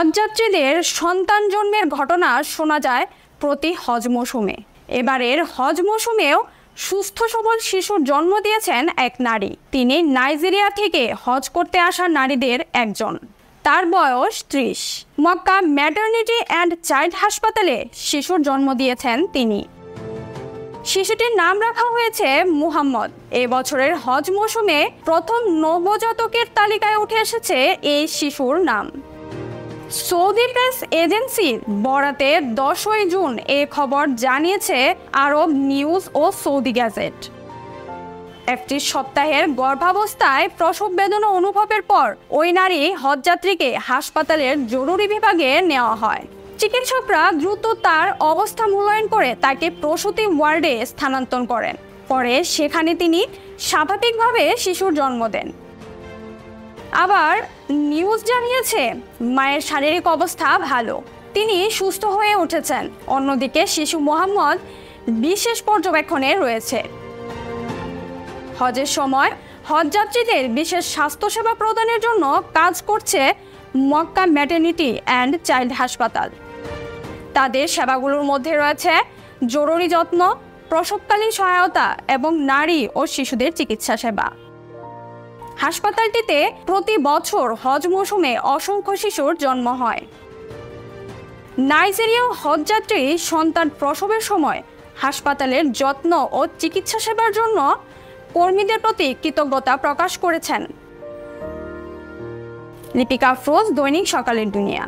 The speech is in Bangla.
হজযাত্রীদের সন্তান জন্মের ঘটনা শোনা যায় প্রতি হজ মৌসুমে। এবারের হজ মৌসুমেও সুস্থ সবল শিশুর জন্ম দিয়েছেন এক নারী। তিনি নাইজেরিয়া থেকে হজ করতে আসা নারীদের একজন। তার বয়স 30। মক্কা ম্যাটারনিটি অ্যান্ড চাইল্ড হাসপাতালে শিশুর জন্ম দিয়েছেন তিনি। শিশুটির নাম রাখা হয়েছে মুহাম্মদ। এবছরের হজ মৌসুমে প্রথম নবজাতকের তালিকায় উঠে এসেছে এই শিশুর নাম। সৌদি প্রেস এজেন্সির বরাতে 10 জুন এ খবর জানিয়েছে আরব নিউজ ও সৌদি গ্যাজেট। 31 সপ্তাহের গর্ভাবস্থায় প্রসব বেদনা অনুভবের পর ওই নারী হজযাত্রীকে হাসপাতালের জরুরি বিভাগে নেওয়া হয়। চিকিৎসকরা দ্রুত তার অবস্থা মূল্যায়ন করে তাকে প্রসূতি ওয়ার্ডে স্থানান্তর করেন। পরে সেখানে তিনি স্বাভাবিকভাবে শিশুর জন্ম দেন। আবার নিউজ জানিয়েছে মায়ের শারীরিক অবস্থা ভালো, তিনি সুস্থ হয়ে উঠেছেন। অন্যদিকে শিশু মোহাম্মদ বিশেষ পর্যবেক্ষণে রয়েছে। হজের সময় হজযাত্রীদের বিশেষ স্বাস্থ্যসেবা প্রদানের জন্য কাজ করছে মক্কা ম্যাটারনিটি অ্যান্ড চাইল্ড হাসপাতাল। তাদের সেবাগুলোর মধ্যে রয়েছে জরুরি যত্ন, প্রসবকালীন সহায়তা এবং নারী ও শিশুদের চিকিৎসা সেবা। হাসপাতালটিতে প্রতি বছর হজ মৌসুমে অসংখ্য শিশুর জন্ম হয়। নাইজেরীয় হজযাত্রী সন্তান প্রসবের সময় হাসপাতালের যত্ন ও চিকিৎসা সেবার জন্য কর্মীদের প্রতি কৃতজ্ঞতা প্রকাশ করেছেন। লিপিকা আফরোজ, দৈনিক সকালের দুনিয়া।